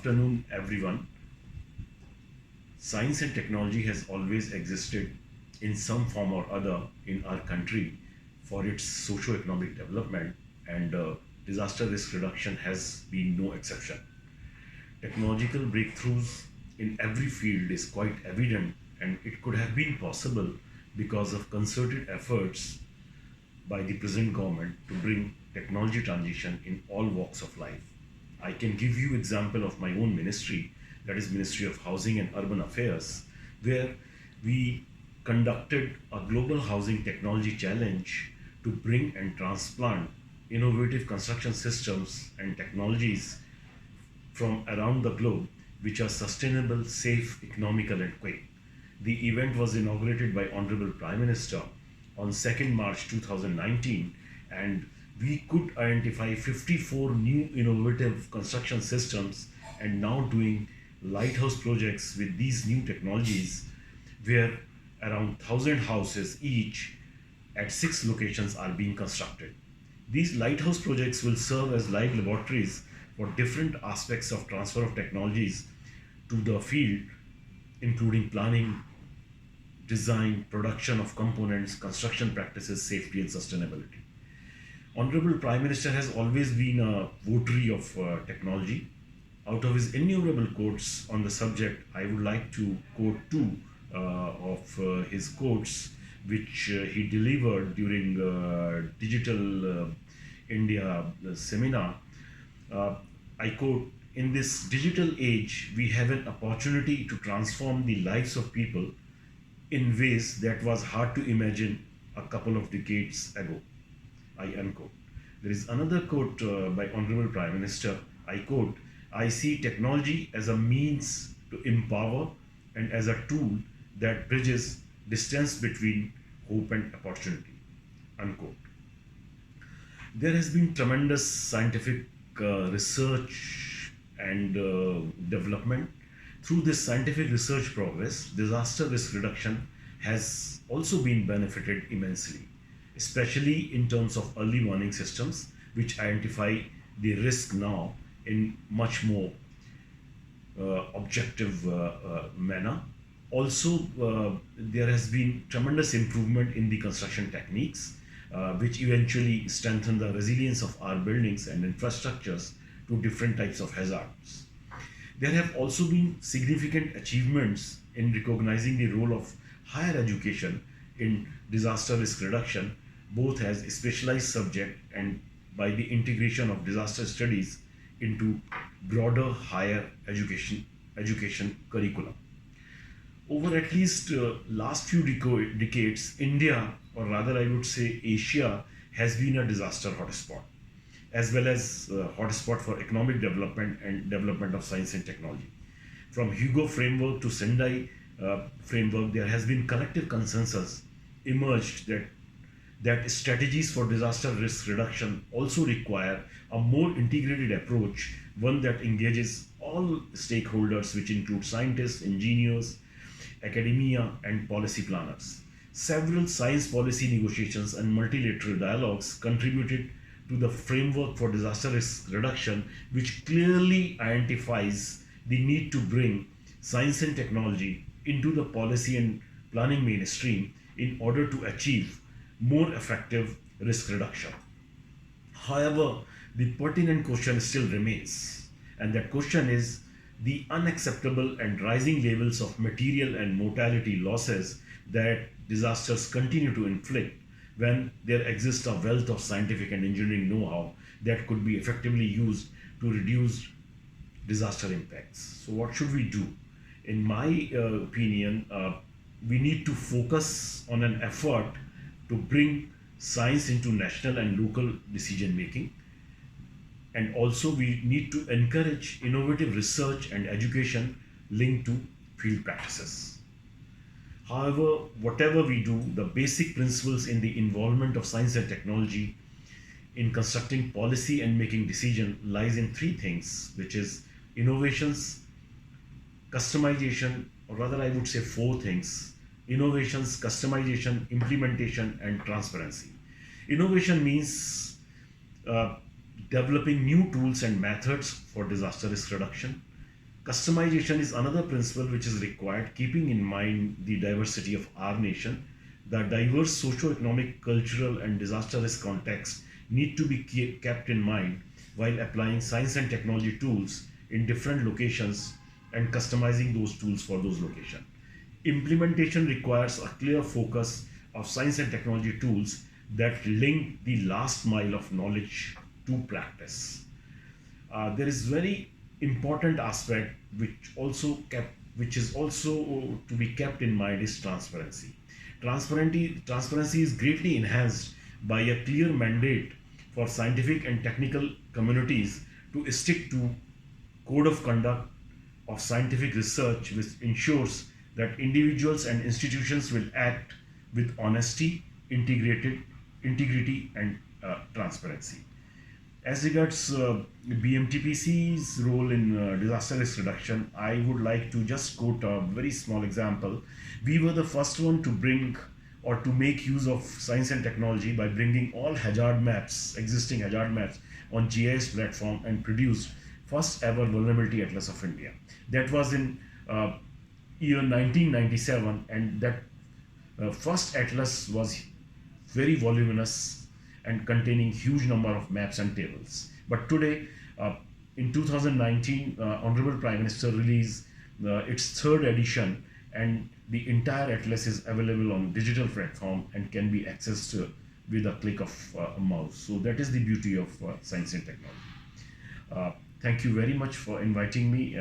afternoon, everyone. Science and technology has always existed in some form or other in our country for its socio-economic development, and disaster risk reduction has been no exception. Technological breakthroughs in every field is quite evident, and it could have been possible because of concerted efforts by the present government to bring technology transition in all walks of life. I can give you example of my own ministry, that is Ministry of Housing and Urban Affairs, where we conducted a global housing technology challenge to bring and transplant innovative construction systems and technologies from around the globe which are sustainable, safe, economical and quick. The event was inaugurated by Honorable Prime Minister on 2nd March 2019, and we could identify 54 new innovative construction systems and now doing lighthouse projects with these new technologies where around 1,000 houses each at 6 locations are being constructed. These lighthouse projects will serve as live laboratories for different aspects of transfer of technologies to the field, including planning, design, production of components, construction practices, safety and sustainability. Honorable Prime Minister has always been a votary of technology. Out of his innumerable quotes on the subject, I would like to quote two of his quotes which he delivered during Digital India seminar. I quote, "In this digital age, we have an opportunity to transform the lives of people in ways that was hard to imagine a couple of decades ago." I unquote. There is another quote by Honorable Prime Minister. I quote, "I see technology as a means to empower and as a tool that bridges distance between hope and opportunity." Unquote. There has been tremendous scientific research and development. Through this scientific research progress, disaster risk reduction has also been benefited immensely, especially in terms of early warning systems, which identify the risk now in much more objective manner. Also, there has been tremendous improvement in the construction techniques, which eventually strengthen the resilience of our buildings and infrastructures to different types of hazards. There have also been significant achievements in recognizing the role of higher education in disaster risk reduction, both as a specialized subject and by the integration of disaster studies into broader higher education curriculum. Over at least last few decades, India, or rather I would say Asia, has been a disaster hotspot, as well as hotspot for economic development and development of science and technology. From Hugo framework to Sendai framework, there has been collective consensus emerged that strategies for disaster risk reduction also require a more integrated approach, one that engages all stakeholders, which include scientists, engineers, academia, and policy planners. Several science policy negotiations and multilateral dialogues contributed to the framework for disaster risk reduction, which clearly identifies the need to bring science and technology into the policy and planning mainstream in order to achieve more effective risk reduction. However, the pertinent question still remains, and that question is the unacceptable and rising levels of material and mortality losses that disasters continue to inflict when there exists a wealth of scientific and engineering know-how that could be effectively used to reduce disaster impacts. So what should we do? In my opinion, we need to focus on an effort to bring science into national and local decision making. And also we need to encourage innovative research and education linked to field practices. However, whatever we do, the basic principles in the involvement of science and technology in constructing policy and making decision lies in three things, which is innovations, customization, or rather I would say four things: innovations, customization, implementation, and transparency. Innovation means developing new tools and methods for disaster risk reduction. Customization is another principle which is required, keeping in mind the diversity of our nation. The diverse socio-economic, cultural, and disaster risk context need to be kept in mind while applying science and technology tools in different locations and customizing those tools for those locations. Implementation requires a clear focus of science and technology tools that link the last mile of knowledge to practice. There is very important aspect which is also to be kept in mind is transparency. Transparency is greatly enhanced by a clear mandate for scientific and technical communities to stick to code of conduct of scientific research, which ensures that individuals and institutions will act with honesty, integrity, and transparency. As regards BMTPC's role in disaster risk reduction, I would like to just quote a very small example. We were the first one to bring or to make use of science and technology by bringing all hazard maps, existing hazard maps, on GIS platform and produced first ever vulnerability atlas of India. That was in year 1997, and that first atlas was very voluminous and containing huge number of maps and tables. But today, in 2019, Honorable Prime Minister released its third edition, and the entire atlas is available on digital platform and can be accessed with a click of a mouse. So that is the beauty of science and technology. Thank you very much for inviting me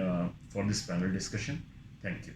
for this panel discussion. Thank you.